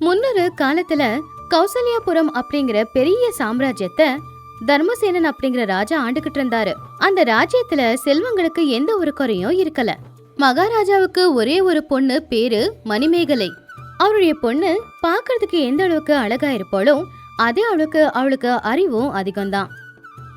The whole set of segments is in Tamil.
முன்னொரு காலத்துல கௌசல்யாபுரம் அப்படிங்கிற பெரிய சாம்ராஜ்யத்தை தர்மசேனன் அப்படிங்கிற ராஜா ஆண்டுகிட்டு இருந்தாரு. அந்த ராஜ்யத்துல செல்வங்களுக்கு எந்த ஒரு குறையும் இருக்கல. மகாராஜாவுக்கு ஒரே ஒரு பொண்ணு, பேரு மணிமேகலை. அவருடைய பொண்ணு பாக்குறதுக்கு எந்த அளவுக்கு அழகா இருப்பாளோ அதே அளவுக்கு அவளுக்கு அறிவும் அதிகம்தான்.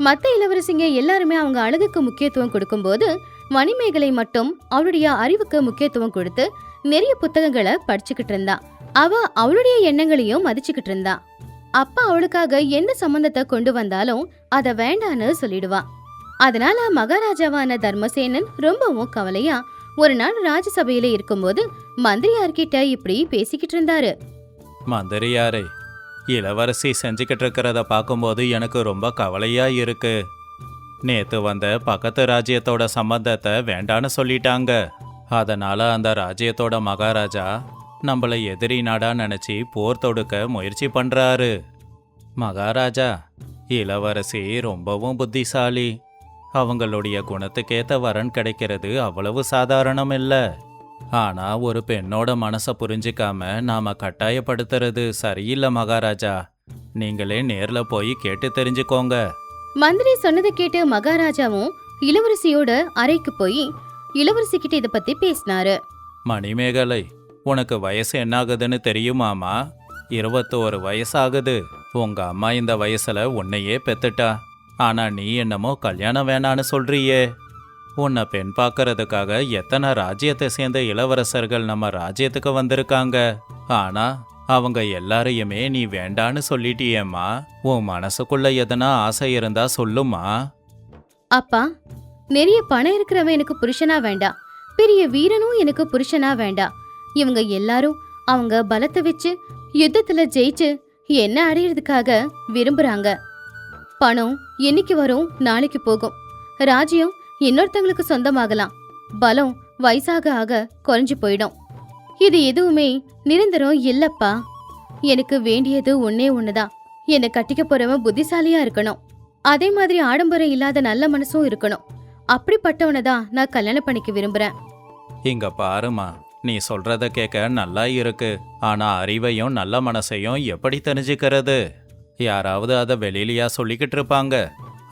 மத்த இளவரசிங்க எல்லாருமே அவங்க அழகுக்கு முக்கியத்துவம் கொடுக்கும்போது மணிமேகலை மட்டும் அவளுடைய அறிவுக்கு முக்கியத்துவம் கொடுத்து நிறைய புத்தகங்களை படிச்சுக்கிட்டு இருந்தா. அவ அவளுடைய எண்ணங்களையும் மதிச்சுக்கிட்டு இருந்தா. அப்பா அவளுக்காக எந்த சம்பந்தத்தை கொண்டு வந்தாலும் அத வேண்டான்னு சொல்லிடுவா. அதனால மகாராஜாவான தர்மசேனன் ரொம்பவும் கவலையா ஒரு நாள் ராஜசபையில இருக்கும்போது மந்திரியார்கிட்ட இப்படி பேசிக்கிட்டு இருந்தாரு. மந்திரியாரே, இளவரசி செஞ்சுக்கிட்டு இருக்கிறத பார்க்கும்போது எனக்கு ரொம்ப கவலையா இருக்கு. நேத்து வந்த பக்கத்து ராஜ்யத்தோட சம்பந்தத்தை வேண்டான்னு சொல்லிட்டாங்க. அதனால அந்த ராஜ்யத்தோட மகாராஜா நம்மளை எதிரி நாடா நினைச்சி போர் தொடுக்க முயற்சி பண்றாரு. மகாராஜா, இளவரசி ரொம்பவும் புத்திசாலி. அவங்களுடைய குணத்துக்கேத்த வரன் கிடைக்கிறது அவ்வளவு சாதாரணம் இல்ல. ஆனா ஒரு பெண்ணோட மனசை புரிஞ்சிக்காம நாம கட்டாயப்படுத்துறது சரியில்லை மகாராஜா. நீங்களே நேர்ல போய் கேட்டு தெரிஞ்சுக்கோங்க. மந்திரி சொன்னதை கேட்டு மகாராஜாவும் இளவரசியோட அறைக்கு போய் இளவரசி கிட்ட இத பத்தி பேசினாரு. மணிமேகலை, உனக்கு வயசு என்னாகுதுன்னு தெரியுமாமா? 21 வயசாகுது. உங்க அம்மா இந்த வயசுல உன்னையே பெத்துட்டா. ஆனா நீ என்னமோ கல்யாணம் வேணான்னு சொல்றியே. உன்னை பெண் பார்க்கறதுக்காக எத்தனை ராஜ்யத்தை சேர்ந்த இளவரசர்கள் நம்ம ராஜ்யத்துக்கு வந்திருக்காங்க. ஆனா அவங்க எல்லாரையுமே நீ வேண்டான்னு சொல்லிட்டியேம்மா. உன் மனசுக்குள்ள எதனா ஆசை இருந்தா சொல்லுமா. அப்பா, நிறைய பணம் இருக்கிறவன் எனக்கு புருஷனா வேண்டாம். பெரிய வீரனும் எனக்கு புருஷனா வேண்டாம். இவங்க எல்லாரும் அவங்க பலத்தை வச்சு யுத்தத்துல ஜெயிச்சு என்ன அடையிறதுக்காக விரும்புறாங்க. பணம் இன்னைக்கு வரும், நாளைக்கு போகும். ராஜ்யம் இன்னொருத்தங்களுக்கு சொந்தமாகலாம். பலம் வயசாக ஆக குறைஞ்சு போயிடும். இது எதுவுமே நிரந்தரம் இல்லப்பா. எனக்கு வேண்டியது ஒன்னே ஒண்ணுதான். என்னை கட்டிக்க போறவன் புத்திசாலியா இருக்கணும். அதே மாதிரி ஆடம்பரம் இல்லாத நல்ல மனசும் இருக்கணும். அப்படிப்பட்டவனை தான் நான் கல்யாணம் பண்ணிக்க விரும்புறேன். இங்க பாருமா, நீ சொல்றத கேட்க நல்லா இருக்கு. ஆனா அறிவையும் நல்ல மனசையும் எப்படி தெரிஞ்சுக்கிறது? யாராவது அதை வெளியிலயா சொல்லிக்கிட்டு இருப்பாங்க.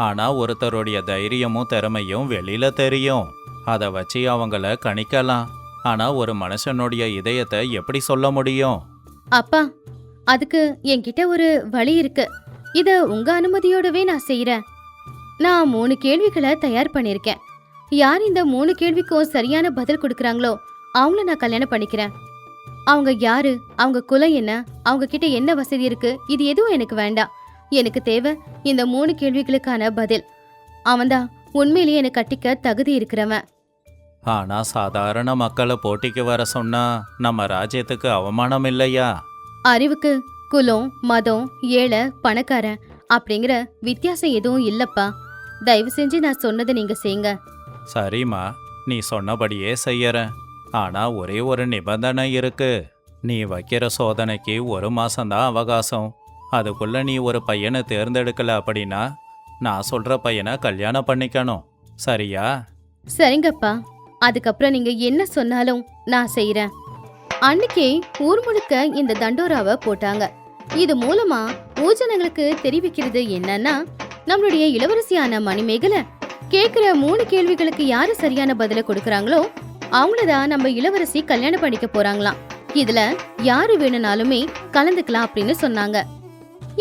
ஆனா ஒருத்தருடைய தைரியமும் திறமையும் வெளியில தெரியும். அதை வச்சு அவங்கள கணிக்கலாம். ஆனா ஒரு மனுஷனுடைய இதயத்தை எப்படி சொல்ல முடியும்? அப்பா, அதுக்கு என்கிட்ட ஒரு வழி இருக்கு. இத உங்க அனுமதியோடவே நான் செய்யறேன். நான் 3 கேள்விகளை தயார் பண்ணிருக்கேன். யார் இந்த 3 கேள்விக்கும் சரியான பதில் கொடுக்கறாங்களோ அவங்கள நான் கல்யாணம் பண்ணிக்கிறேன். அவங்க யாரு, அவங்க குலம் என்ன, அவங்க கிட்ட என்ன வசதி இருக்கு, இது எதுவும் எனக்கு வேண்டாம். எனக்கு தேவை இந்த 3 கேள்விகளுக்கான பதில். அவன்தான் உண்மையிலேயே என்னை கட்டிக்க தகுதி இருக்கிறவன். ஆனா சாதாரண மக்களை போட்டிக்கு வர சொன்னா நம்ம ராஜ்யத்துக்கு அவமானம் இல்லையா? அறிவுக்கு குலம், மதம், ஏழை, பணக்காரன் அப்படிங்கிற வித்தியாசம் எதுவும் இல்லப்பா. தயவு செஞ்சு நான் சொன்னதை நீங்க செய்யுங்க. சரிம்மா, நீ சொன்னபடியே செய்யறேன். ஆனா ஒரே ஒரு நிபந்தனை இருக்கு. நீ வைக்கிற சோதனைக்கு 1 மாசம்தான் அவகாசம். அதுக்குள்ள நீ ஒரு பையனை தேர்ந்தெடுக்கல அப்படின்னா நான் சொல்ற பையனை கல்யாணம் பண்ணிக்கணும். சரியா? சரிங்கப்பா. அதுக்கப்புறம் நீங்க என்ன சொன்னாலும் நான் செய்யறேன். அன்னைக்கே ஊர் முழுக்க இந்த தண்டோராவை போட்டாங்க. இது மூலமா ஊஜனங்களுக்கு தெரிவிக்கிறது என்னன்னா, நம்மளுடைய இளவரசியான மணிமேகலை கேக்குற 3 கேள்விகளுக்கு யாரு சரியான பதில கொடுக்கறாங்களோ அவங்களதான் நம்ம இளவரசி கல்யாணம் பண்ணிக்க போறாங்களாம். இதுல யாரு வேணும்னாலுமே கலந்துக்கலாம் அப்படின்னு சொன்னாங்க.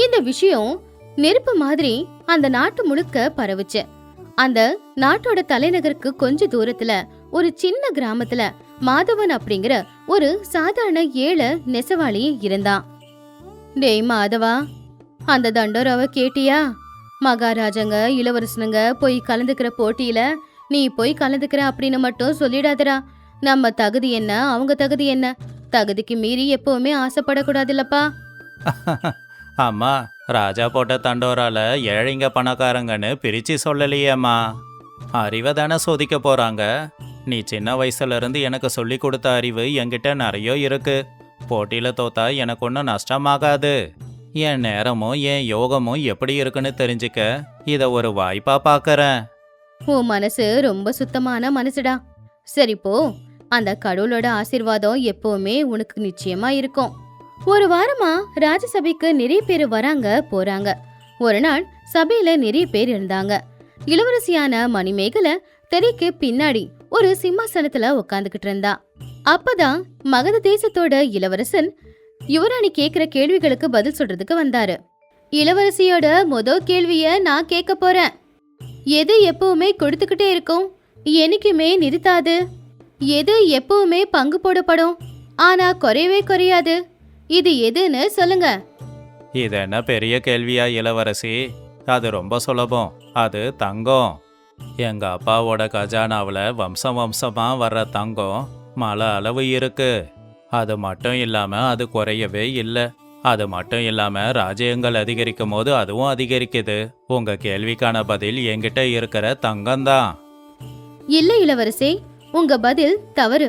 இந்த விஷயம் நெருப்பு மாதிரி அந்த நாட்டு முழுக்க பரவுச்சு. அந்த நாட்டோட தலைநகருக்கு கொஞ்ச தூரத்துல ஒரு சின்ன கிராமத்துல மாதவன் அப்படிங்கிற ஒரு சாதாரண ஏழை நெசவாளி இருந்தான். டேய் மாதவா, அந்த தண்டோராவை கேட்டியா? மகாராஜங்க இளவரசனுங்க போய் கலந்துக்கிற போட்டியில நீ போய் கலந்துக்கிற அப்படின்னு மட்டும் சொல்லிடாதடா. நம்ம தகுதி என்ன, அவங்க தகுதி என்ன, தகுதிக்கு மீறி எப்பவுமே ஆசைப்படக்கூடாதுல்லப்பா. அம்மா, ராஜா போட்ட தண்டோரால ஏழைங்க பணக்காரங்கன்னு பிரிச்சு சொல்லலையேம்மா. அறிவை தானே சோதிக்க போறாங்க. நீ சின்ன வயசுல இருந்து எனக்கு சொல்லி கொடுத்த அறிவு என்கிட்ட நிறைய இருக்கு. போட்டியில தோத்தா எனக்கு ஒன்றும் நஷ்டமாகாது. என் நேரமும் என் யோகமும் எப்படி இருக்குன்னு தெரிஞ்சுக்க இதை ஒரு வாய்ப்பா பார்க்கறேன். உன் மனசு ரொம்ப சுத்தமான மனசுடா. சரி போ, அந்த கடவுளோட ஆசீர்வாதம் எப்பவுமே உனக்கு நிச்சயமா இருக்கும். ஒரு வாரமா ராஜசபைக்கு நிறைய பேர் வராங்க போறாங்க. ஒரு நாள் சபையில நிறைய பேர் இருந்தாங்க. இளவரசியான மணிமேகலை திரைக்கு பின்னாடி ஒரு சிம்மாசனத்துல உட்காந்துக்கிட்டு இருந்தா. அப்பதான் மகத தேசத்தோட இளவரசன் யுவராணி கேக்குற கேள்விகளுக்கு பதில் சொல்றதுக்கு வந்தாரு. இளவரசியோட கேள்விய நான் கேட்க போறேன். எது எப்பவுமே கொடுத்துக்கிட்டே இருக்கும், என்னைக்குமே நிறுத்தாது? எது எப்பவுமே பங்கு போடப்படும், ஆனா குறையவே குறையாது? இது எதுன்னு சொல்லுங்க. இது என்ன பெரிய கேள்வியா இளவரசி? அது ரொம்ப சுலபம். அது தங்கம். எங்க அப்பாவோட கஜானாவில் வம்சம் வம்சமா வர்ற தங்கம் மழை அளவு இருக்கு. அது மட்டும் இல்லாம அது குறையவே இல்லை. அது மட்டும் இல்லாம ராஜ்யங்கள் அதிகரிக்கும் போது அதுவும் அதிகரிக்குது. உங்க கேள்விக்கான பதில் என்கிட்ட இருக்கிற தங்கம்தான். இல்ல இளவரசே, உங்க பதில் தவறு.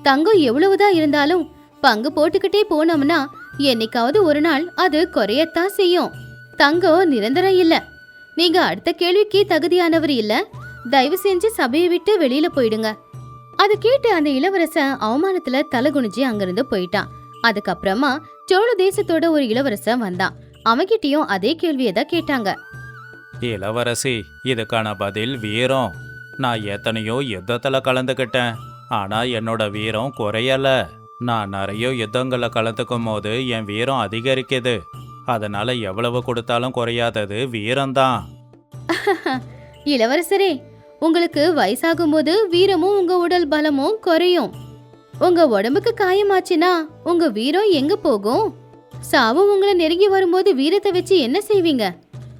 தங்கம் எவ்வளவுதான் இருந்தாலும் பங்கு போட்டுக்கிட்டே போனோம்னா என்னைக்காவது ஒரு நாள் அது குறையத்தான் செய்யும். தங்கம் நிரந்தரம் இல்ல. நீங்க அடுத்த கேள்விக்கு தகுதியானவர் இல்ல. தயவு செஞ்சு சபையை விட்டு வெளியில போயிடுங்க. அது கேட்டு அந்த இளவரசன் அவமானத்துல தலகுனிஞ்சு அங்கிருந்து போயிட்டான். அதுக்கப்புறமா சோழ தேசத்தோட ஒரு இளவரசன் வந்தான். அவன்கிட்டயும் அதே கேள்வியை தான் கேட்டாங்க. இளவரசி, இதுக்கான பதில் வீரம். நான் எத்தனையோ யுத்தத்துல கலந்துக்கிட்டேன், ஆனா என்னோட வீரம் குறையல. நான் நிறைய யுத்தங்களை கலந்துக்கும் போது என் வீரம் அதிகரிக்குது. அதனால எவ்வளவு கொடுத்தாலும் குறையாதது வீரம்தான். இளவரசரே, உங்களுக்கு வயசாகும் போது வீரமும் உங்க உடல் பலமும் குறையும். உங்க உடம்புக்கு காயமாச்சுன்னா உங்க வீரம் எங்க போகும்? சாவு உங்களை நெருங்கி வரும்போது வீரத்தை வச்சு என்ன செய்வீங்க?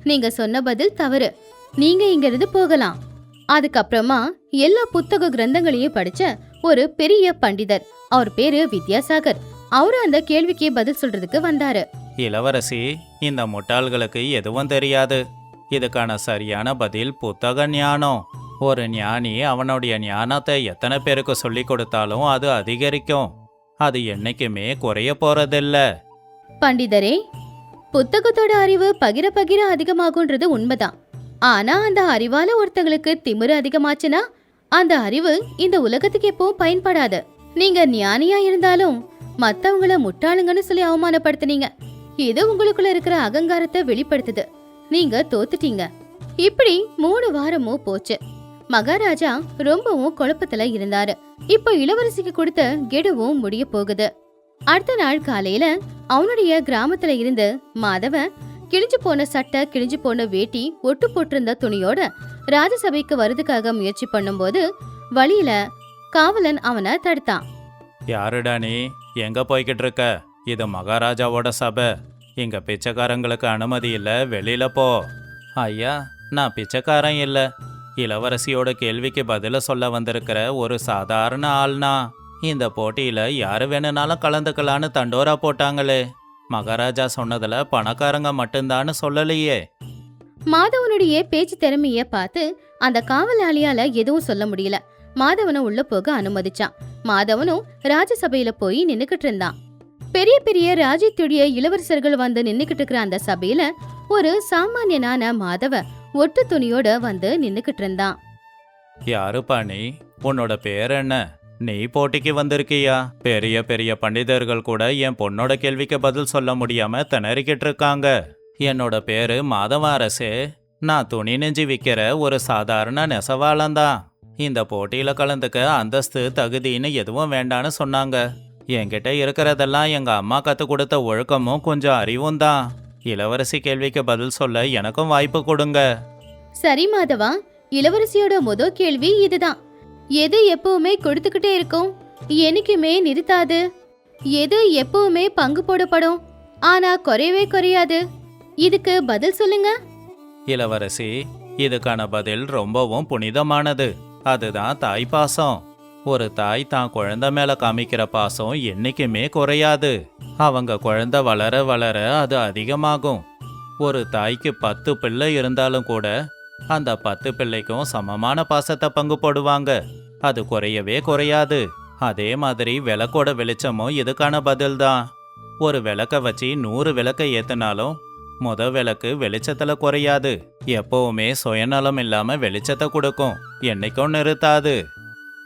நீங்க சொன்ன பதில் தவறு. நீங்க இங்க இருந்து போகலாம். அதுக்கப்புறமா எல்லா புத்தக கிரந்தங்களையும் படிச்ச ஒரு பெரிய பண்டிதர், அவர் பேரு வித்யாசாகர், அவரு அந்த கேள்விக்கு பதில் சொல்றதுக்கு வந்தாரு. இளவரசி, இந்த முட்டாள்களுக்கு எதுவும் தெரியாது. இதுக்கான சரியான பதில் புத்தக ஞானம். ஒரு ஞானி அவனுடைய ஞானத்தை எத்தனை பேருக்கு சொல்லி கொடுத்தாலும் அது அதிகரிக்கும். அது என்னைக்குமே குறைய போறதில்ல. பண்டிதரே, புத்தகத்தோட அறிவு பகிர பகிர அதிகமாகுன்றது உண்மைதான். ஆனா அந்த அறிவால ஒருத்தங்களுக்கு திமிரு அதிகமாச்சுன்னா அந்த அறிவு இந்த உலகத்துக்கு எப்பவும் பயன்படாது. நீங்க ஞானியா இருந்தாலும் மத்தவங்கள முட்டாளுங்கன்னு சொல்லி அவமானப்படுத்துனீங்க. இது உங்களுக்குள்ள இருக்கிற அகங்காரத்தை வெளிப்படுத்துது. நீங்க தோத்துட்டீங்க. இப்படி 3 வாரமும் போச்சு. மகாராஜா ரொம்பவும் குழப்பத்துல இருந்தாரு. இப்ப இளவரசிக்கு கொடுத்த கெடுவும் முடிய போகுது. அடுத்த நாள் காலையில அவனுடைய கிராமத்துல இருந்து மாதவன் கிழிஞ்சு போன சட்டை, கிழிஞ்சு போன வேட்டி, ஒட்டு போட்டிருந்த துணியோட ராஜசபைக்கு வரதுக்காக முயற்சி பண்ணும்போது வழியில காவலன் அவனை தடுத்தான். யாருடா நீ? எங்க போய்கிட்டு இருக்க? இது மகாராஜாவோட சபை. இங்க பிச்சைக்காரங்களுக்கு அனுமதி இல்ல, வெளியில போ. ஐயா, நான் பிச்சைக்காரன் இல்ல. இளவரசியோட கேள்விக்கு பதில சொல்ல வந்திருக்கிற ஒரு சாதாரண ஆள்னா. இந்த போட்டியில யாரு வேணும்னாலும் கலந்துக்கலான்னு தண்டோரா போட்டாங்களே. மகாராஜா சொன்னதுல பணக்காரங்க மட்டும்தான்னு சொல்லலையே. மாதவனுடைய பேச்சு திறமைய பார்த்து அந்த காவலாளியால எதுவும் சொல்ல முடியல. மாதவனை உள்ள போக அனுமதிச்சான். மாதவனும் ராஜசபையில போய் நின்னுக்கிட்டு இருந்தான். பெரிய பெரிய ராஜ்யத்துடைய இளவரசர்கள் வந்து நின்னுக்கிட்டு இருக்கிற அந்த சபையில ஒரு சாமானியனான மாதவ ஒட்டு துணியோட வந்து நின்னுக்கிட்டு இருந்தான். யாருப்பா நீ? உன்னோட பேர் என்ன? நீ போட்டிக்கு வந்திருக்கியா? பெரிய பெரிய பண்டிதர்கள் கூட என் பொண்ணோட கேள்விக்கு பதில் சொல்ல முடியாம திணறிக்கிட்டு இருக்காங்க. என்னோட பேரு மாதவ அரசே. நான் துணி நெஞ்சு விற்கிற ஒரு சாதாரண நெசவாளன்தான். இந்த போட்டியில கலந்துக்க அந்தஸ்து தகுதின்னு எதுவும் வேண்டான்னு சொன்னாங்க. என்கிட்ட இருக்கிறதெல்லாம் எங்க அம்மா கத்து கொடுத்த ஒழுக்கமும் கொஞ்சம் அறிவும் தான். இளவரசி கேள்விக்கு பதில் சொல்ல எனக்கும் வாய்ப்பு கொடுங்க. சரி மாதவா, இளவரசியோட கேள்வி இதுதான். எது எப்பவுமே கொடுத்துக்கிட்டே இருக்கும், என்னைக்குமே நிறுத்தாது? எது எப்பவுமே பங்கு போடப்படும், ஆனா குறையவே குறையாது? இதுக்கு பதில் சொல்லுங்க. இளவரசி, இதுக்கான பதில் ரொம்பவும் புனிதமானது. அதுதான் தாய் பாசம். ஒரு தாய் தான் குழந்தை மேல காமிக்கிற பாசம் என்னைக்குமே குறையாது. அவங்க குழந்தை வளர வளர அது அதிகமாகும். ஒரு தாய்க்கு 10 பிள்ளை இருந்தாலும் கூட அந்த 10 பிள்ளைக்கும் சமமான பாசத்தை பங்கு போடுவாங்க. அது குறையவே குறையாது. அதே மாதிரி விளக்கோட வெளிச்சமும் இதுக்கான பதில் தான். ஒரு விளக்க வச்சு 100 விளக்கை ஏத்தினாலும் விளக்கு வெளிச்சத்துல குறையாது. எப்பவுமே சுயநலம் இல்லாம வெளிச்சத்தை கொடுக்கும், என்னைக்கும் நிறுத்தாது.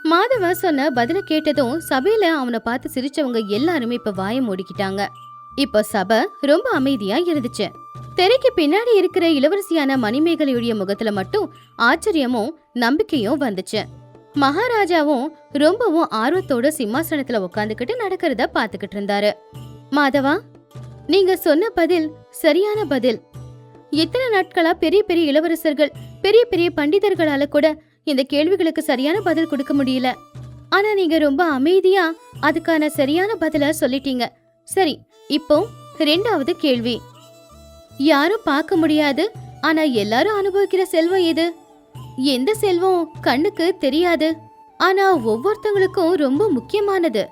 மாதவ சொன்ன பதில கேட்டதும் சபையில அவனை பார்த்து சிரிச்சவங்க எல்லாருமே இப்ப வாயை மூடிக்கிட்டாங்க. இப்போ சபை ரொம்ப அமைதியா இருந்துச்சு. திரைக்கு பின்னாடி இருக்கிற இளவரசியான மணிமேகலையுடைய முகத்துல மட்டும் ஆச்சரியமும் நம்பிக்கையும் வந்துச்சு. மகாராஜாவும் ரொம்பவும் ஆர்வத்தோட சிம்மாசனத்துல உட்காந்துக்கிட்டு நடக்கிறத பாத்துக்கிட்டு இருந்தாரு. மாதவா, நீங்க சொன்ன பதில் சரியான பதில். எத்தனை நாட்களா பெரிய பெரிய இளவரசர்கள், பெரிய பெரிய பண்டிதர்களால கூட இந்த கேள்விகளுக்கு சரியான பதில் கொடுக்க முடியல. ஆனா நீங்க ரொம்ப அமைதியா அதுக்கான சரியான பதில சொல்லிட்டீங்க. சரி, இப்போ 2வது கேள்வி. யாரும் பார்க்க முடியாது, ஆனா எல்லாரும் அனுபவிக்கிற செல்வம் எது? எந்த செல்வம் கண்ணுக்கு தெரியாது, ஆனா ஒவ்வொருத்தங்களுக்கும் ரொம்ப முக்கியமானது?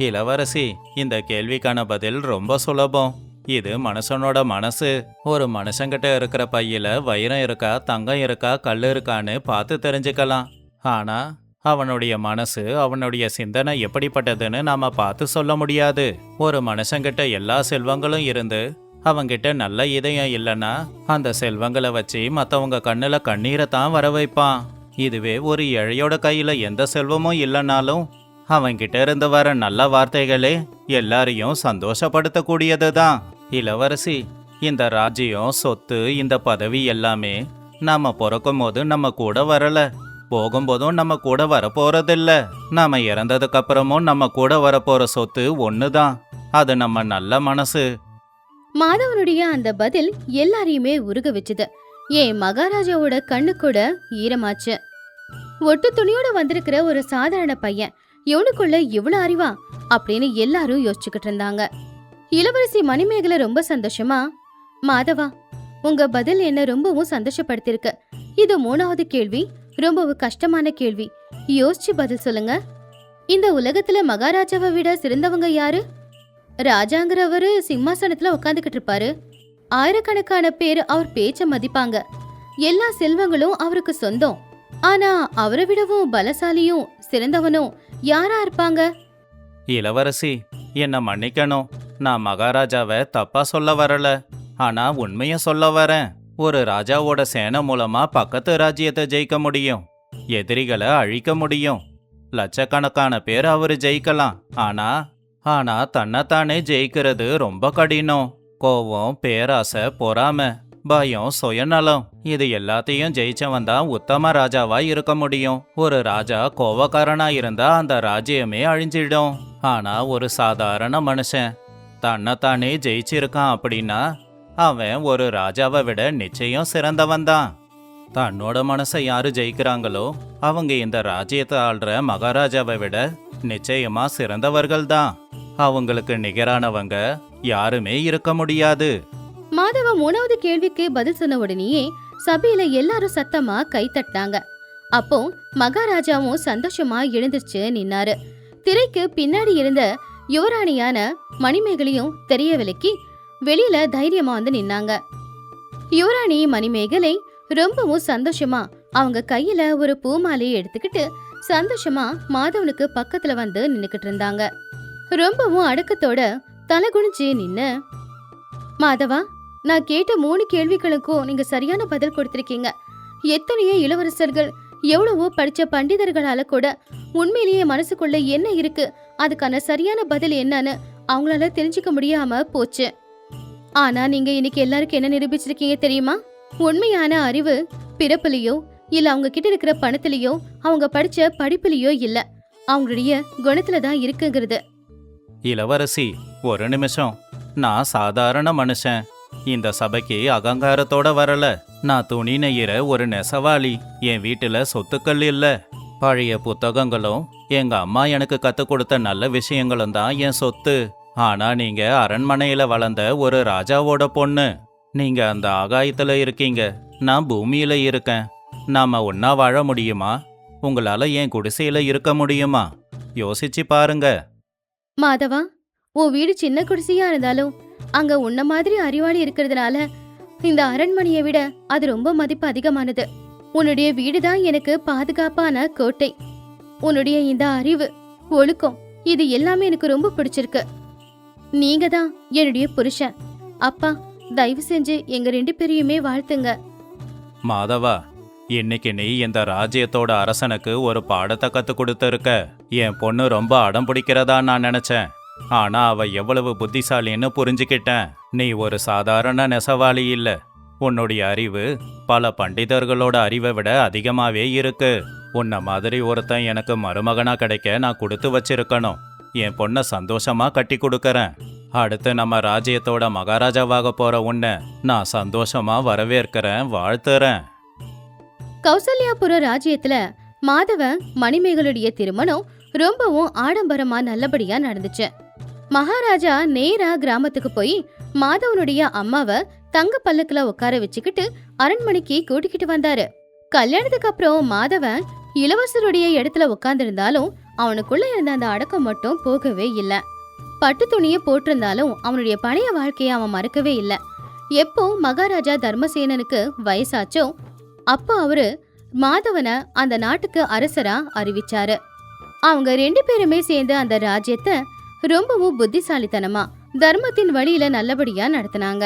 இளவரசி, இந்த கேள்விக்கான பதில் ரொம்ப சுலபம். இது மனுஷனோட மனசு. ஒரு மனுஷங்கிட்ட இருக்கிற பையில வைரம் இருக்கா, தங்கம் இருக்கா, கல் இருக்கான்னு பார்த்து தெரிஞ்சுக்கலாம். ஆனா அவனுடைய மனசு, அவனுடைய சிந்தனை எப்படிப்பட்டதுன்னு நாம பார்த்து சொல்ல முடியாது. ஒரு மனுஷங்கிட்ட எல்லா செல்வங்களும் இருந்து அவங்கிட்ட நல்ல இதயம் இல்லைன்னா அந்த செல்வங்களை வச்சு மற்றவங்க கண்ணுல கண்ணீரை தான் வர வைப்பான். இதுவே ஒரு ஏழையோட கையில எந்த செல்வமும் இல்லைனாலும் அவன்கிட்ட இருந்து வர நல்ல வார்த்தைகளே எல்லாரையும் சந்தோஷப்படுத்தக்கூடியது தான். இளவரசி, இந்த ராஜ்யம், சொத்து, இந்த பதவி எல்லாமே நாம பிறக்கும் போது நம்ம கூட வரல, போகும்போதும் நம்ம கூட வரப்போறதில்ல. நாம இறந்ததுக்கு அப்புறமும் நம்ம கூட வரப்போற சொத்து ஒண்ணுதான், அது நம்ம நல்ல மனசு. மாதவனுடைய அந்த பதில் எல்லாரையுமே உருக வச்சுது. ஏன் மகாராஜாவோட கண்ணு கூட ஈரமாச்சு. ஒட்டு துணியோட வந்திருக்கிற ஒரு சாதாரண பையன் இவனுக்குள்ள இவ்வளவு அறிவா அப்படின்னு எல்லாரும் யோசிச்சுக்கிட்டு இருந்தாங்க. இளவரசி மணிமேகலை ரொம்ப சந்தோஷமா, மாதவா, உங்க பதில் என்ன ரொம்பவும் சந்தோஷப்படுத்திருக்கு. இது 3வது கேள்வி, ரொம்பவும் கஷ்டமான கேள்வி. யோசிச்சு பதில் சொல்லுங்க. இந்த உலகத்துல மகாராஜாவை விட சிறந்தவங்க யாரு? ராஜாங்கிறவரு சிம்மாசனத்துல உட்காந்துக்கிட்டு இருப்பாரு. ஆயிரக்கணக்கான பேர் அவர் பேச்ச மதிப்பாங்க. எல்லா செல்வங்களும் அவருக்கு சொந்தம். ஆனா அவரை விடவும் பலசாலியும் சிறந்தவனும் யாரா இருப்பாங்க? இளவரசி, என்ன மன்னிக்கணும். நான் மகாராஜாவை தப்பா சொல்ல வரல, ஆனா உண்மைய சொல்ல வரேன். ஒரு ராஜாவோட சேனை மூலமா பக்கத்து ராஜ்யத்தை ஜெயிக்க முடியும், எதிரிகளை அழிக்க முடியும். லட்சக்கணக்கான பேர் அவரு ஜெயிக்கலாம். ஆனா தன்னைத்தானே ஜெயிக்கிறது ரொம்ப கடினம். கோவம், பேராசை, பொறாமை, பயம், சுயநலம், இது எல்லாத்தையும் ஜெயிச்சவன் தான் உத்தம ராஜாவா இருக்க முடியும். ஒரு ராஜா கோவக்காரனா இருந்தா அந்த ராஜ்யமே அழிஞ்சிடும். ஆனா ஒரு சாதாரண மனுஷன் தன்னைத்தானே ஜெயிச்சிருக்கான் அப்படின்னா அவன் ஒரு ராஜாவை விட நிச்சயம் சிறந்தவன் தான். தன்னோட மனசை யாரு ஜெயிக்கிறாங்களோ அவங்க இந்த ராஜ்யத்தை ஆள்ற மகாராஜாவை விட நிச்சயமா சிறந்தவர்கள் தான். அவங்களுக்கு நிகரானவங்க யாருமே இருக்க முடியாது. மாதவ 3வது கேள்விக்கு பதில் சொன்ன உடனேயே சபையில எல்லாரும் சத்தமா கை தட்டினாங்க. அப்போ மகாராஜாவும் சந்தோஷமா எழுந்திருச்சு நின்னாரு. திரைக்கு பின்னாடி இருந்த யுவராணியான மணிமேகலையும் தெரிய விலக்கி வெளியில தைரியமா வந்து நின்னாங்க. யுவராணி மணிமேகலை ரொம்பவும் சந்தோஷமா அவங்க கையில ஒரு பூமாலையை எடுத்துக்கிட்டு சந்தோஷமா மாதவனுக்கு பக்கத்துல வந்து நின்னுக்கிட்டு இருந்தாங்க. ரொம்பவும் அடக்கத்தோட தலை குனிஞ்சு நின்னு, மாதவா, நான் கேட்ட 3 கேள்விகளுக்கும் நீங்க சரியான பதில் கொடுத்திருக்கீங்க. எத்தனையோ இளவரசர்கள், எவ்வளவோ படிச்ச பண்டிதர்களால கூட உண்மையிலேயே மனசுக்குள்ள என்ன இருக்கு, அதுக்கான சரியான பதில் என்னன்னு அவங்களால தெரிஞ்சுக்க முடியாம போச்சு. ஆனா நீங்க இன்னைக்கு எல்லாருக்கும் என்ன நிரூபிச்சிருக்கீங்க தெரியுமா? உண்மையான அறிவு பிறப்புலயோ இல்ல அவங்க கிட்ட இருக்கிற பணத்திலயோ அவங்க படிச்ச படிப்புலயோ இல்ல, அவங்களுடைய குணத்துல தான் இருக்குங்கிறது. இளவரசி, ஒரு நிமிஷம். நான் சாதாரண மனுஷன். இந்த சபைக்கு அகங்காரத்தோட வரல. நான் துணி நெய்யிற ஒரு நெசவாளி. என் வீட்டுல சொத்துக்கள் இல்ல. பழைய புத்தகங்களும் எங்க அம்மா எனக்கு கத்து கொடுத்த நல்ல விஷயங்களும் தான் என் சொத்து. ஆனா நீங்க அரண்மனையில வளர்ந்த ஒரு ராஜாவோட பொண்ணு. நீங்க அந்த ஆகாயத்துல இருக்கீங்க, நான் பூமியில இருக்கேன். நாம ஒன்னா வாழ முடியுமா? உங்களால என் குடிசையில இருக்க முடியுமா? யோசிச்சு பாருங்க. மாதவா, உன் வீடு சின்ன குடிசையா இருந்தாலும் அங்க உன்ன மாதிரி அறிவாளி இருக்கிறதுனால இந்த அரண்மனையை விட அது ரொம்ப மதிப்பு அதிகமானது. உன்னுடைய வீடுதான் எனக்கு பாதுகாப்பான கோட்டை. உன்னுடைய இந்த அறிவு, ஒழுக்கம், இது எல்லாமே எனக்கு ரொம்ப பிடிச்சிருக்கு. நீங்க தான் என்னுடைய புருஷன். அப்பா, தயவு செஞ்சு எங்க 2 பேரையுமே வாழ்த்துங்க. மாதவா, இன்னைக்கு நீ இந்த ராஜ்யத்தோட அரசனுக்கு ஒரு பாடத்தை கத்து கொடுத்துருக்க. என் பொண்ணு ரொம்ப அடம் பிடிக்கிறதா நான் நினைச்சேன். ஆனா அவ எவ்வளவு புத்திசாலின்னு புரிஞ்சுக்கிட்டேன். நீ ஒரு சாதாரண நெசவாளி இல்ல. உன்னுடைய அறிவு பல பண்டிதர்களோட அறிவை விட அதிகமாவே இருக்கு. உன்ன மாதிரி ஒருத்தன் எனக்கு மருமகனா கிடைக்க நான் கொடுத்து வச்சிருக்கணும். என் பொண்ணை சந்தோஷமா கட்டி கொடுக்கறேன். அடுத்து நம்ம ராஜ்யத்தோட மகாராஜாவாக போற உன்னை நான் சந்தோஷமா வரவேற்கிறேன், வாழ்த்துறேன். கௌசல்யாபுர ராஜ்யத்துல மாதவன் மணிமேகலுடைய திருமணம் ரொம்பவும் ஆடம்பரமா நல்லபடியா நடந்துச்சு. மகாராஜா நேரா கிராமத்துக்கு போய் மாதவனுடைய அம்மாவை தங்க பல்லக்குல உட்கார வச்சுக்கிட்டு அரண்மனைக்கு கூட்டிக்கிட்டு வந்தாரு. கல்யாணத்துக்கு அப்புறம் மாதவன் இளவரசருடைய இடத்துல உட்கார்ந்திருந்தாலும் அவனுக்குள்ள இருந்த அந்த அடக்கம் மட்டும் போகவே இல்ல. பட்டு துணியை போட்டிருந்தாலும் அவனுடைய பழைய வாழ்க்கையை அவன் மறக்கவே இல்ல. எப்போ மகாராஜா தர்மசேனனுக்கு வயசாச்சோ அப்போ அவரு மாதவனை அந்த நாட்டுக்கு அரசரா அறிவிச்சாரு. அவங்க 2 பேருமே சேர்ந்து அந்த ராஜ்யத்தை ரொம்பவும் புத்திசாலித்தனமா தர்மத்தின் வழியில நல்லபடியா நடத்தினாங்க.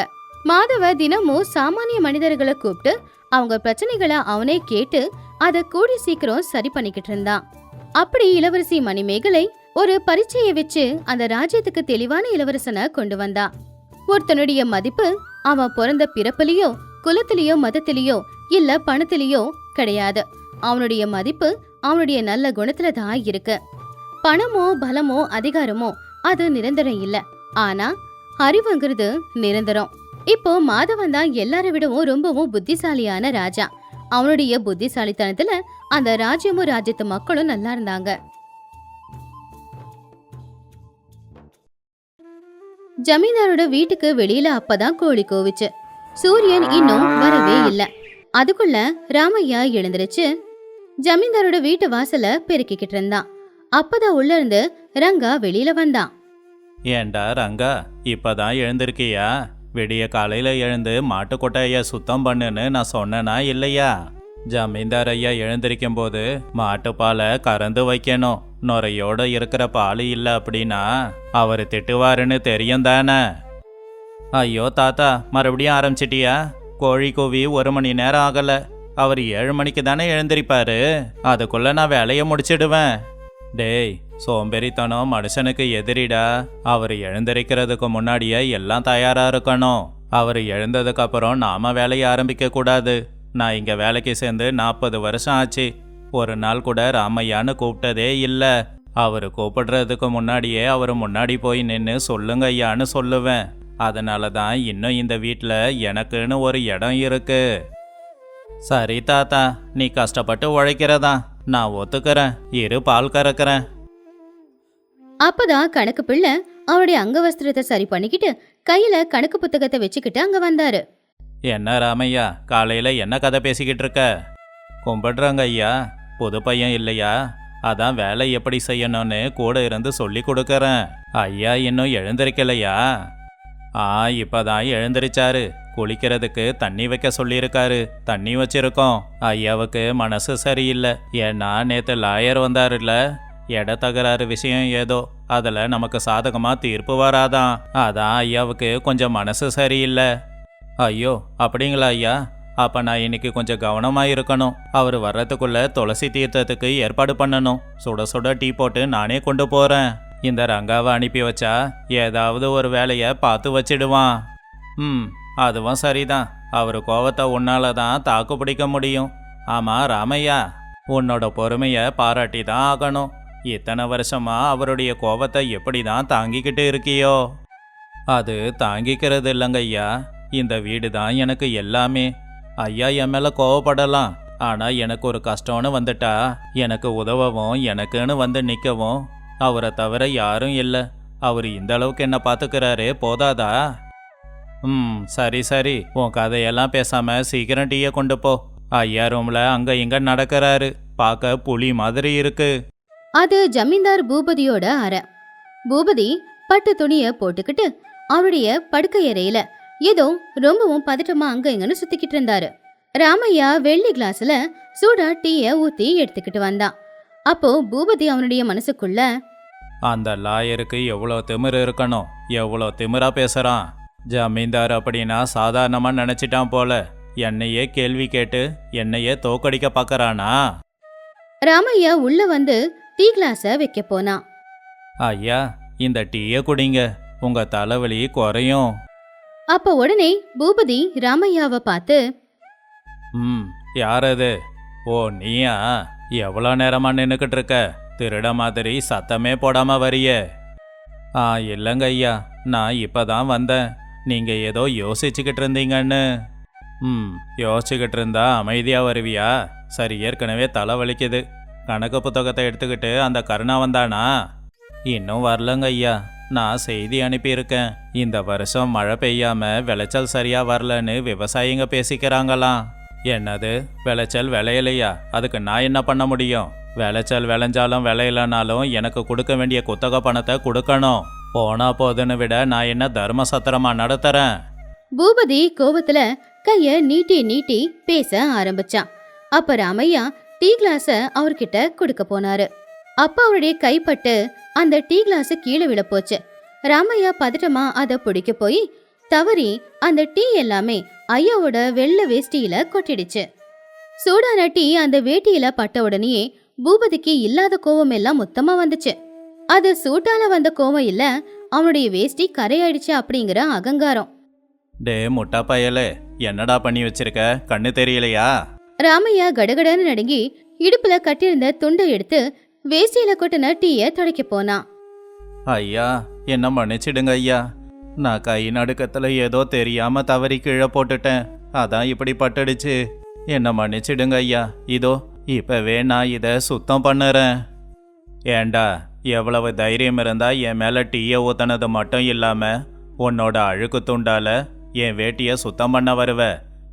மாதவ தினமும் சாமானிய மனிதர்களை கூப்பிட்டு அவங்க பிரச்சனைகளை அவனே கேட்டு அதை கூடி சீக்கிரம் சரி பண்ணிக்கிட்டு இருந்தான். அப்படி இளவரசி மணிமேகலை ஒரு பரீட்சையை வச்சு அந்த ராஜ்யத்துக்கு தெளிவான இளவரசனை கொண்டு வந்தா. ஒருத்தனுடைய மதிப்பு அவன் பிறந்த பிறப்பிலேயோ குலத்திலேயோ மதத்திலேயோ இல்ல பணத்திலேயோ கிடையாது. அவனுடைய மதிப்பு அவனுடைய நல்ல குணத்துல தான் இருக்கு. பணமோ பலமோ அதிகாரமோ அது நிரந்தரம் இல்ல, ஆனா அறிவுங்கிறது நிரந்தரம். இப்போ மாதவன் தான் எல்லாரை விடவும் ரொம்பவும் புத்திசாலியான ராஜா. அவனுடைய புத்திசாலித்தனத்துல அந்த ராஜ்யமும் ராஜ்யத்து மக்களும் நல்லா இருந்தாங்க. ஜமீன்தாரோட வீட்டுக்கு வெளியில அப்பதான் கோழி கோவிச்சு. சூரியன் இன்னும் வரவே இல்ல. அதுக்குள்ள ராமையா எழுந்திருச்சு ஜமீன்தாரோட வீட்டு வாசல பெருக்கிக்கிட்டு இருந்தான். அப்பதான் உள்ள இருந்து ரங்கா வெளியில வந்தான். ஏண்டா ரங்கா, இப்பதான் எழுந்திருக்கியா? விடிய காலையில எழுந்து மாட்டு கொட்டாய சுத்தம் பண்ணுன்னு நான் சொன்னனா இல்லையா? ஜமீன்தார் ஐயா எழுந்திருக்கும் போது மாட்டுப்பாலை கறந்து வைக்கணும். நுரையோட இருக்கிற பால் இல்லை அப்படின்னா அவர் திட்டுவாருன்னு தெரியும் தானே? ஐயோ தாத்தா, மறுபடியும் ஆரம்பிச்சிட்டியா? கோழி கூவி 1 மணி நேரம் ஆகல. அவர் 7 மணிக்கு தானே எழுந்திருப்பாரு. அதுக்குள்ள நான் வேலையை முடிச்சிடுவேன். டேய், சோம்பேறித்தனம் மனுஷனுக்கு எதிரிடா. அவர் எழுந்திருக்கிறதுக்கு முன்னாடியே எல்லாம் தயாரா இருக்கணும். அவர் எழுந்ததுக்கு அப்புறம் நாம வேலையை ஆரம்பிக்க கூடாது. நான் இங்க வேலைக்கு சேர்ந்து 40 வருஷம் ஆச்சு. ஒரு நாள் கூட ராமையான்னு கூப்பிட்டதே இல்லை. அவர் கூப்பிடுறதுக்கு முன்னாடியே அவர் முன்னாடி போய் நின்று சொல்லுங்க ஐயான்னு சொல்லுவேன். அதனால தான் இன்னும் இந்த வீட்டில் எனக்குன்னு ஒரு இடம் இருக்கு. சரி தாத்தா, நீ கஷ்டப்பட்டு உழைக்கிறதா நான் ஒத்துக்கிறேன். இரு பால் கறக்கிறேன். அப்பதான் கணக்கு பிள்ளை அவருடைய அங்கவஸ்திரத்தை சரி பண்ணிக்கிட்டு கையில கணக்கு புத்தகத்தை வச்சுக்கிட்டு அங்க வந்தாரு. என்ன ராமையா, காலையில என்ன கதை பேசிக்கிட்டு இருக்க? கும்பிடுறாங்க ஐயா. புது பையன் இல்லையா, அதான் வேலை எப்படி செய்யணும்னு கூட இருந்து சொல்லி கொடுக்கறேன். ஐயா இன்னும் எழுந்திருக்கலையா? இப்பதான் எழுந்திருச்சாரு. குளிக்கிறதுக்கு தண்ணி வைக்க சொல்லியிருக்காரு. தண்ணி வச்சிருக்கோம். ஐயாவுக்கு மனசு சரியில்லை. ஏன்னா நேத்து லாயர் வந்தாருல்ல, இட தகராறு விஷயம் ஏதோ, அதில் நமக்கு சாதகமா தீர்ப்பு வராதான். அதான் ஐயாவுக்கு கொஞ்சம் மனசு சரியில்லை. ஐயோ அப்படிங்களா ஐயா? அப்ப நான் இன்னைக்கு கொஞ்சம் கவனமா இருக்கணும். அவர் வர்றதுக்குள்ள துளசி தீர்த்தத்துக்கு ஏற்பாடு பண்ணணும். சுட சுட டீ போட்டு நானே கொண்டு போறேன். இந்த ரங்காவை அனுப்பி வச்சா ஏதாவது ஒரு வேலையை பார்த்து வச்சிடுவான். அதுவும் சரிதான். அவர் கோவத்தை உன்னால தான் தாக்கு பிடிக்க முடியும். ஆமா ராமையா, உன்னோட பொறுமையை பாராட்டி தான் ஆகணும். இத்தனை வருஷமா அவருடைய கோவத்தை எப்படி தான் தாங்கிக்கிட்டு இருக்கியோ? அது தாங்கிக்கிறது இல்லைங்க ஐயா. இந்த வீடு தான் எனக்கு எல்லாமே. ஐயா என் மேல கோவப்படலாம், ஆனா எனக்கு ஒரு கஷ்டம்னு வந்துட்டா எனக்கு உதவவும் எனக்குன்னு வந்து நிற்கவும் அவரை தவிர யாரும் இல்லை. அவர் இந்த அளவுக்கு என்ன பார்த்துக்கிறாரே, போதாதா? சரி சரி, உன் கதையெல்லாம் பேசாம சீக்கிரம் டீயை கொண்டு போ. ஐயா ரூம்ல அங்க இங்க நடக்கிறாரு. பார்க்க புலி மாதிரி இருக்கு. அது ஜமீன்தார் பூபதியோட அறை. பூபதி பட்டு துணிய போட்டுக்கிட்டு அவருடைய படுக்கையறையில ஏதோ ரொம்பவும் பதட்டமா அங்க இங்கன்னு சுத்திக்கிட்டு இருந்தாரு. ராமையா வெள்ளி கிளாஸ்ல சூடா டீய ஊத்தி எடுத்துக்கிட்டு வந்தான். அப்போ பூபதி அவனுடைய மனசுக்குள்ள, அந்த லாயருக்கு எவ்வளோ திமிரு இருக்கணும், எவ்வளோ திமிரா பேசுறான். ஜமீன்தார் அப்படின்னா சாதாரணமா நினைச்சிட்டான் போல. என்னையே கேள்வி கேட்டு என்னையே தோக்கடிக்க பார்க்கறானா? ராமையா உள்ள வந்து டீ கிளாஸ வைக்க போனான். ஐயா இந்த டீயை குடிங்க, உங்க தலைவலி குறையும். அப்ப உடனே பூபதி ராமையாவை பார்த்து, ம், யார் அது? ஓ நீயா? எவ்வளோ நேரமா நின்றுக்கிட்டு இருக்க? திருட மாதிரி சத்தமே போடாம வரியே. இல்லைங்க ஐயா, நான் இப்பதான் வந்தேன். நீங்க ஏதோ யோசிச்சுக்கிட்டு இருந்தீங்கன்னு. யோசிச்சுக்கிட்டு இருந்தா அமைதியா வருவியா? சரி, ஏற்கனவே தலை வலிக்குது. கணக்கு புத்தகத்தை எடுத்துக்கிட்டு அந்த கருணா வந்தானா? இன்னும் வரலங்க ஐயா. நான் செய்தி அனுப்பியிருக்கேன். இந்த வருஷம் மழை பெய்யாம விளைச்சல் சரியா வரலன்னு விவசாயிங்க பேசிக்கிறாங்களாம். என்னது, விளைச்சல் விளையலையா? அதுக்கு நான் என்ன பண்ண முடியும்? விளைச்சல் விளைஞ்சாலும் விளையலனாலும் எனக்கு கொடுக்க வேண்டிய குத்தகை பணத்தை கொடுக்கணும். போனா போதுன்னு விட நான் என்ன தர்ம சத்திரமா நடத்துறேன்? பூபதி கோவத்துல கைய நீட்டி நீட்டி பேச ஆரம்பிச்சான். அப்ப ராமையா டீ கிளாஸ அவர்கிட்ட கொடுக்க போனாரு. அப்ப அவருடைய கைப்பட்டு அந்த டீ கிளாஸ் கீழே விழ போச்சு. ராமையா பதட்டமா அதை பிடிக்க போய் தவறி அந்த டீ எல்லாமே ஐயாவோட வெள்ளை வேஷ்டியில கொட்டிடுச்சு. சூடான டீ அந்த வேட்டியில பட்ட உடனேயே பூபதிக்கு இல்லாத கோவம் எல்லாம் மொத்தமா வந்துச்சு. அது சூட்டால வந்த கோவம் இல்ல, அவனுடைய வேஷ்டி கரையாயிடுச்சு அப்படிங்கிற அகங்காரம். டே முட்டா பயலே, என்னடா பண்ணி வச்சிருக்க? கண்ணு தெரியலையா? ராமையா கடகடன்னு நடுங்கி இடுப்புல கட்டியிருந்த துண்டை எடுத்து வேஷ்டியில கொட்டின டீய துடைக்க போனான். ஐயா, என்ன மன்னிச்சிடுங்க ஐயா. நான் கை நடுக்கத்துல ஏதோ தெரியாம தவறி கீழே போட்டுட்டேன். அதான் இப்படி பட்டுடுச்சு. என்ன மன்னிச்சிடுங்க ஐயா. இதோ இப்பவே நான் இதை சுத்தம் பண்ணுறேன். ஏண்டா, எவ்வளவு தைரியம் இருந்தா என் மேல டீயை ஊத்தினது மட்டும் இல்லாம உன்னோட அழுக்கு துண்டால என் வேட்டியை சுத்தம் பண்ண வருவ?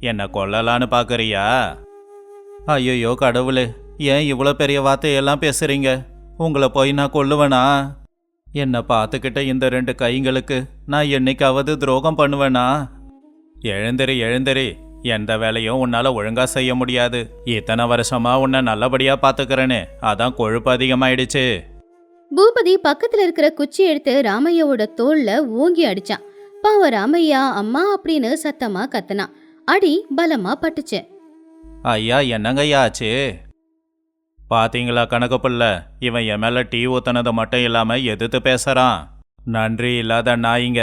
என்னை கொல்லலான்னு பாக்குறியா? ஐயோ கடவுளே, ஏன் இவ்வளோ பெரிய வார்த்தையெல்லாம் பேசுறீங்க? உங்களை போய் நான் கொல்லுவேனா? என்னை பார்த்துக்கிட்ட இந்த 2 கைங்களுக்கு நான் என்னைக்காவது துரோகம் பண்ணுவேனா? எழுந்திரி எழுந்திரி. எந்த வேலையும் உன்னால ஒழுங்கா செய்ய முடியாது. இத்தனை வருஷமா உன்னை நல்லபடியா பாத்துக்கிறேன்னு, அதான் கொழுப்பு அதிகமாயிடுச்சு. பூபதி பக்கத்துல இருக்கிற குச்சி எடுத்து ராமையாவோட தோல்ல ஓங்கி அடிச்சான். பாவ ராமையா அம்மா அப்படின்னு சத்தமா கத்துனான். அடி பலமா பட்டுச்சு. ஐயா, என்னங்கய்யா ஆச்சு? பாத்தீங்களா கணக்கு புள்ள, இவன் என் மேல டீ ஊத்துனது மட்டும் இல்லாம எதிர்த்து பேசுறான். நன்றி இல்லாத நாயிங்க.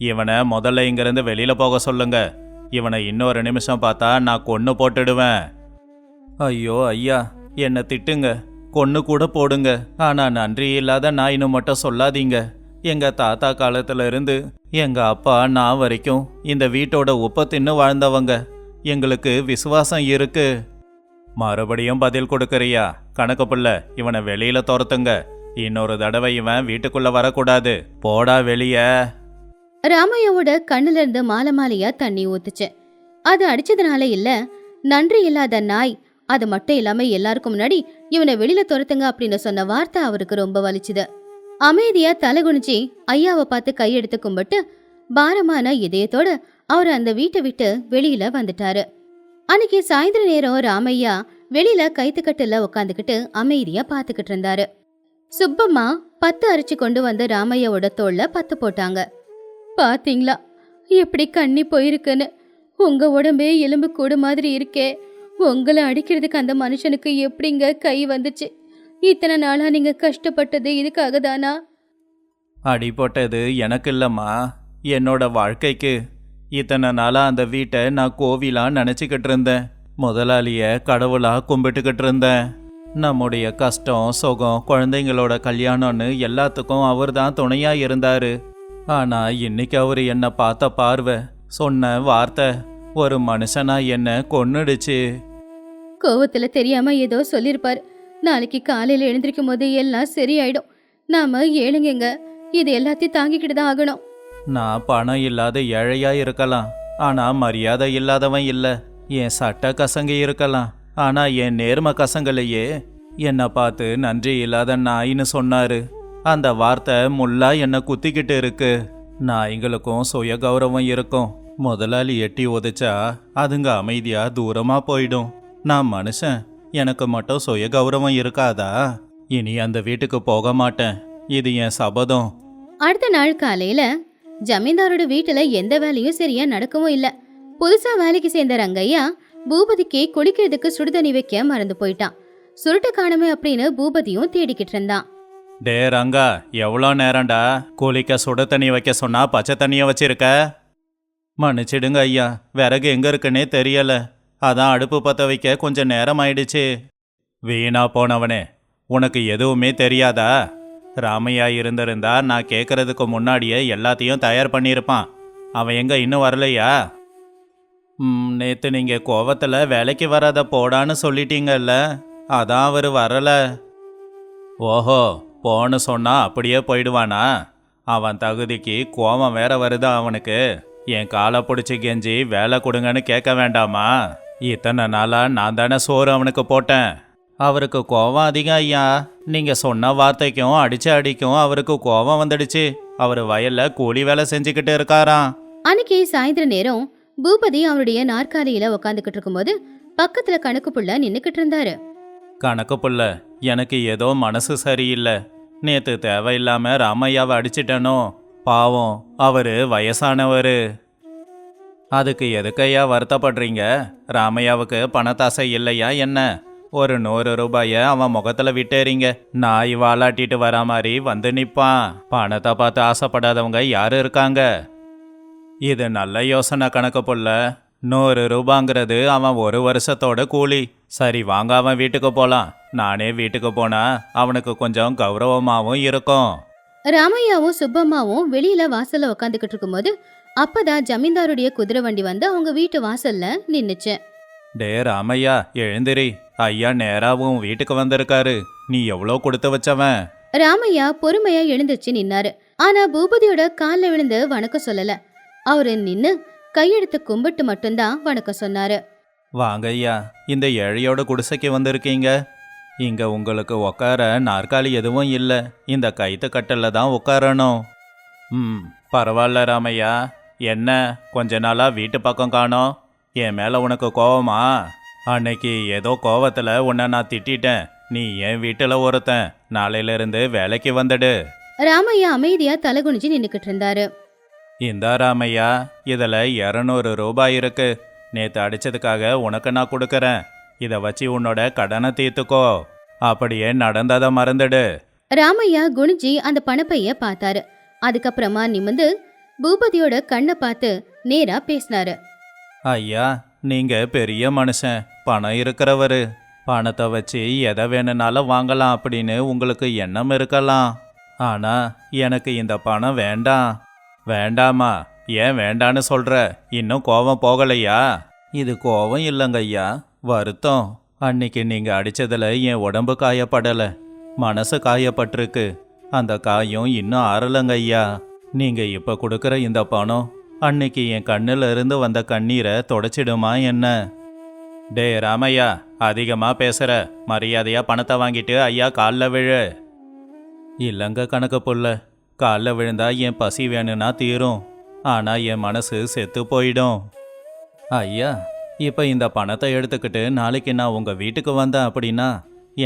இவனை முதல்ல இங்கிருந்து வெளியில போக சொல்லுங்க. இவனை இன்னொரு நிமிஷம் பார்த்தா நான் கொன்னு போட்டுடுவேன். ஐயோ ஐயா, என்னை திட்டுங்க, கொன்னு கூட போடுங்க. ஆனா நன்றி இல்லாத நாயின்னு மட்டும் சொல்லாதீங்க. எங்க தாத்தா காலத்துல இருந்து எங்க அப்பா நான் வரைக்கும் இந்த வீட்டோட உப்பை தின்னு வாழ்ந்தவங்க. எங்களுக்கு விசுவாசம் இருக்கு. மறுபடியும் பதில் கொடுக்கறியா? கணக்கு புள்ள, இவனை வெளியில துரத்துங்க. இன்னொரு தடவை இவன் வீட்டுக்குள்ள வரக்கூடாது. போடா வெளிய. ராமையாவோட கண்ணுல இருந்து மாலை மாலையா தண்ணி ஊத்துச்சு. அது அடிச்சதுனால இல்ல, நன்றி இல்லாத நாய். அது மட்டும் இல்லாம எல்லாருக்கும் முன்னாடி இவனை வெளியில துரத்துங்க அப்படின்னு சொன்ன வார்த்தை அவருக்கு ரொம்ப வலிச்சுது. அமைதியா தலை குனிஞ்சி ஐயாவை பார்த்து கையெடுத்து கும்பிட்டு பாரமான இதயத்தோட அவர் அந்த வீட்டை விட்டு வெளியில வந்துட்டாரு. அன்னைக்கு சாயந்தர நேரம் ராமையா வெளியில கைத்துக்கட்டுல உட்காந்துக்கிட்டு அமைதியா பாத்துக்கிட்டு இருந்தாரு. சுப்பம்மா பத்து அரைச்சு கொண்டு வந்து ராமையாவோட தோல்ல பத்து போட்டாங்க. பாத்தீங்களா எப்படி கண்ணி போயிருக்குன்னு? உங்க உடம்பே எலும்பு கூடு மாதிரி இருக்கே. உங்களை அடிக்கிறதுக்கு அந்த மனுஷனுக்கு எப்படிங்க கை வந்துச்சு? இத்தனை நாளா நீங்க கஷ்டப்பட்டது இதுக்காக தானா? அடி போட்டது எனக்கு இல்லம்மா, என்னோட வாழ்க்கைக்கு. இத்தனை நாளா அந்த வீட்டை நான் கோவிலா நினைச்சுக்கிட்டு இருந்தேன். முதலாளிய கடவுளா கும்பிட்டுக்கிட்டு இருந்தேன். நம்முடைய கஷ்டம் சுகம் குழந்தைங்களோட கல்யாணம்னு எல்லாத்துக்கும் அவர் தான் துணையா இருந்தாரு. ஆனா இன்னைக்கு அவரு என்ன பார்த்த பார்வை, சொன்ன வார்த்தை ஒரு மனுஷனா என்ன கொன்னுடுச்சு. கோவத்துல தெரியாம ஏதோ சொல்லிருப்பாரு. நாளைக்கு காலையில எழுந்திருக்கும் போது எல்லாம் சரியாயிடும். நாம ஏழுங்க, இது எல்லாத்தையும் தாங்கிக்கிட்டு தான் ஆகணும். நான் பணம் இல்லாத ஏழையா இருக்கலாம், ஆனா மரியாதை இல்லாதவன் இல்ல. என் சட்ட கசங்க இருக்கலாம், ஆனா என் நேர்ம கசங்களையே. என்னை பார்த்து நன்றி இல்லாத நாயின்னு சொன்னாரு. அந்த வார்த்தை முள்ளா என்னை குத்திக்கிட்டு இருக்கு. நாய்களுக்கும் சுய கௌரவம் இருக்கும். முதலாளி எட்டி உதைச்சா அதுங்க அமைதியா தூரமா போயிடும். நான் மனுஷன், எனக்கு மட்டும் சுய கௌரவம் இருக்காதா? இனி அந்த வீட்டுக்கு போக மாட்டேன். இது என் சபதம். அடுத்த நாள் காலையில ஜமீன்தாரோட வீட்டுல எந்த வேலையும் சரியா நடக்கவும் இல்ல. புதுசா வேலைக்கு சேர்ந்த ரங்கையா பூபதிக்கு குளிக்கிறதுக்கு சுடுதண்ணி வைக்க மறந்து போயிட்டான். சுருட்ட காணுமே அப்படின்னு பூபதியும் தேடிக்கிட்டு இருந்தான். டே ரங்கா, எவ்வளோ நேரம்டா குளிக்க சுட தண்ணி வைக்க சொன்னா பச்சை தண்ணியை வச்சிருக்க? மன்னிச்சிடுங்க ஐயா, விறகு எங்க இருக்குன்னே தெரியல. அதான் அடுப்பு பற்ற வைக்க கொஞ்சம் நேரம் ஆயிடுச்சு. வீணா போனவனே, உனக்கு எதுவுமே தெரியாதா? ராமையா இருந்திருந்தா நான் கேட்கறதுக்கு முன்னாடியே எல்லாத்தையும் தயார் பண்ணியிருப்பான். அவன் எங்க இன்னும் வரலையா? நேத்து நீங்க கோவத்துல வேலைக்கு வராத போடான்னு சொல்லிட்டீங்கல்ல, அதான் அவர் வரல. ஓஹோ, போன்னு சொன்னா அப்படியே போயிடுவானா? அவன் தகுதிக்கு கோவம் வேற வருதா அவனுக்கு? என் காலை பிடிச்சி கெஞ்சி வேலை கொடுங்கன்னு கேட்க வேண்டாமா? இத்தனை நாளா நான் தானே சோறு அவனுக்கு போட்டேன். அவருக்கு கோவம் அதிகம் ஐயா. நீங்க சொன்ன வார்த்தைக்கும் அடிக்கும் அவருக்கு கோவம் வந்துடுச்சு. அவர் வயல்ல கூலி வேலை செஞ்சுக்கிட்டு இருக்காராம். அன்னைக்கு சாயந்தர நேரம் பூபதி அவருடைய நாற்காலியில உக்காந்துக்கிட்டு இருக்கும்போது பக்கத்துல கணக்கு புள்ள நின்னுக்கிட்டு இருந்தாரு. கணக்கு புள்ள, எனக்கு ஏதோ மனசு சரியில்லை. நேத்து தேவையில்லாம ராமையாவை அடிச்சிட்டனோ? பாவம், அவரு வயசானவரு. அதுக்கு எதுக்கையா வருத்தப்படுறீங்க? ராமையாவுக்கு பணத்தாசை இல்லையா என்ன? ஒரு 100 ரூபாய அவன் முகத்துல விட்டேறீங்க. நாய் வாலாட்டிட்டு வரா மாதிரி வந்து நிப்பான். பணத்தை பார்த்து ஆசைப்படாதவங்க யாரு இருக்காங்க? இது நல்ல யோசனை கணக்கு புள்ள. 100 ரூபாங்கிறது அவன் ஒரு வருஷத்தோட கூலி. சரி வாங்க, அவன் வீட்டுக்கு போலாம். நானே வீட்டுக்கு போனா அவனுக்கு கொஞ்சம் கௌரவமாவும் இருக்கும். ராமையாவும் சுப்பம்மாவும் வெளியில வாசல்ல உக்காந்துக்கிட்டு இருக்கும்போது அப்பதான் ஜமீன்தாருடைய குதிரை வண்டி வந்து அவங்க வீட்டு வாசல்ல நின்னுச்சு. டே ராமையா, எழுந்திரி. ஐயா நேராவும் வீட்டுக்கு வந்திருக்காரு. நீ எவ்வளோ கொடுத்து வச்சவன்? ராமையா பொறுமையா எழுந்துச்சு நின்னாரு. ஆனா பூபதியோட கால்ல விழுந்து வணக்கம் சொல்லல. அவரு நின்னு கையெடுத்து கும்பிட்டு மட்டும்தான் வணக்கம் சொன்னாரு. வாங்க ஐயா, இந்த ஏழையோட குடிசைக்கு வந்திருக்கீங்க. இங்க உங்களுக்கு உட்கார நாற்காலி எதுவும் இல்லை. இந்த கைத்து கட்டல தான் உட்காரணும். பரவாயில்ல ராமையா. என்ன கொஞ்ச நாளா வீட்டு பக்கம் காணோம்? என் மேல உனக்கு கோவமா? அன்னைக்கு ஏதோ கோவத்துல உன்னை நான் திட்டிட்டேன். நீ என் வீட்டுல ஒருத்தன். நாளையில இருந்து வேலைக்கு வந்துடு. ராமையா அமைதியா தலைகுனிஞ்சு நின்னுக்கிட்டு இருந்தாரு. இந்தா ராமையா, இதுல 200 ரூபாய் இருக்கு. நேத்து அடிச்சதுக்காக உனக்கு நான் கொடுக்கறேன். இத வச்சு உன்னோட கடனை தீர்த்துக்கோ. அப்படியே நடந்ததை மறந்துடு. ராமையா குனிஞ்சி அந்த பணப்பைய பார்த்தாரு. அதுக்கப்புறமா நிமிந்து பூபதியோட கண்ணை பார்த்து நேரா பேசினாரு. ஐயா, நீங்க பெரிய மனுஷன், பணம் இருக்கிறவரு. பணத்தை வச்சு எதை வேணும்னாலும் வாங்கலாம் அப்படின்னு உங்களுக்கு எண்ணம் இருக்கலாம். ஆனா எனக்கு இந்த பணம் வேண்டாம். வேண்டாமா? ஏன் வேண்டான்னு சொல்ற? இன்னும் கோபம் போகலையா? இது கோபம் இல்லைங்க ஐயா, வருத்தம். அன்னைக்கு நீங்க அடிச்சதுல என் உடம்பு காயப்படல, மனசு காயப்பட்டிருக்கு. அந்த காயம் இன்னும் ஆறலங்க ஐயா. நீங்க இப்ப கொடுக்கற இந்த பணம் அன்னைக்கு என் கண்ணுல இருந்து வந்த கண்ணீரை தொடச்சிடுமா என்ன? டே ராமையா, அதிகமா பேசுற. மரியாதையா பணத்தை வாங்கிட்டு ஐயா காலில் விழு. இல்லைங்க கணக்கு புள்ள, காலில் விழுந்தா என் பசி வேணும்னா தீரும். ஆனா என் மனசு செத்து போயிடும். ஐயா, இப்ப இந்த பணத்தை எடுத்துக்கிட்டு நாளைக்கு நான் உங்க வீட்டுக்கு வந்தேன் அப்படின்னா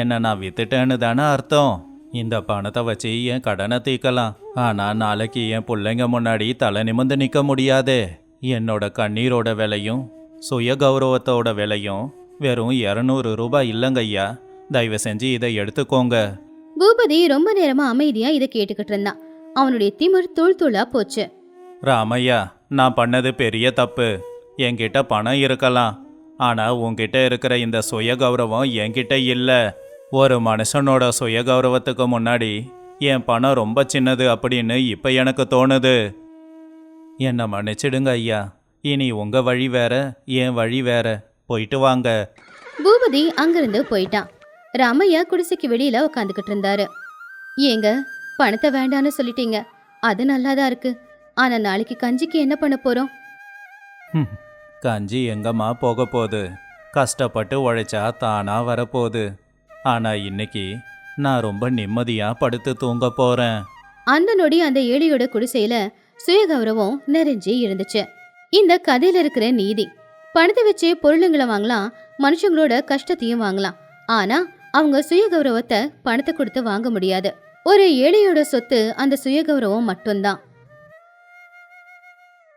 என்ன நான் வித்துட்டேன்னு தானே அர்த்தம். இந்த பணத்தை வச்சு என் கடனை தீர்க்கலாம். ஆனா நாளைக்கு என் பிள்ளைங்க முன்னாடி தலை நிமிர்ந்து நிற்க முடியாதே. என்னோட கண்ணீரோட விலையும் சுய கௌரவத்தோட விலையும் வெறும் 200 ரூபாய் இல்லைங்க ஐயா. தயவு செஞ்சு இதை எடுத்துக்கோங்க. பூபதி ரொம்ப நேரமா அமைதியா இதை கேட்டுக்கிட்டு இருந்தான். அவனுடைய திமிர் தூள் தூளா போச்சு. ராமையா, நான் பண்ணது பெரிய தப்பு. என்கிட்ட பணம் இருக்கலாம், ஆனா உன்கிட்ட இருக்கிற இந்த சுய கௌரவம் என்கிட்ட இல்லை. ஒரு மனுஷனோட சுய கௌரவத்துக்கு முன்னாடி என் பணம் ரொம்ப சின்னது அப்படின்னு இப்ப எனக்கு தோணுது. என்னை மன்னிச்சிடுங்க ஐயா. இனி உங்க வழி வேற, என் வழி வேற. போயிட்டு வாங்க. பூபதி அங்கிருந்து போயிட்டான். ராமையா குடிசைக்கு வெளியில உட்காந்துக்கிட்டு இருந்தாரு. ஏங்க, பணத்தை வேண்டான்னு சொல்லிட்டீங்க, அது நல்லாதான் இருக்கு. ஆனா நாளைக்கு கஞ்சிக்கு என்ன பண்ண போறோம்? கஞ்சி எங்கம்மா போக போகுது? கஷ்டப்பட்டு உழைச்சா தானா வரப்போகுது. ஆனா இன்னைக்கு நான் ரொம்ப நிம்மதியா படுத்து தூங்க போறேன். அந்த நொடி அந்த ஏழையோட குடிசையில சுயகௌரவம் நிறைஞ்சு இருந்துச்சு. இந்த கதையில இருக்கிற நீதி, பணத்தை வச்சு பொருளுங்களை வாங்கலாம், மனுஷங்களோட கஷ்டத்தையும் வாங்கலாம். ஆனா அவங்க சுயகௌரவத்தை பணத்தை கொடுத்து வாங்க முடியாது. ஒரு ஏழையோட சொத்து அந்த சுயகௌரவம் மட்டும்தான்.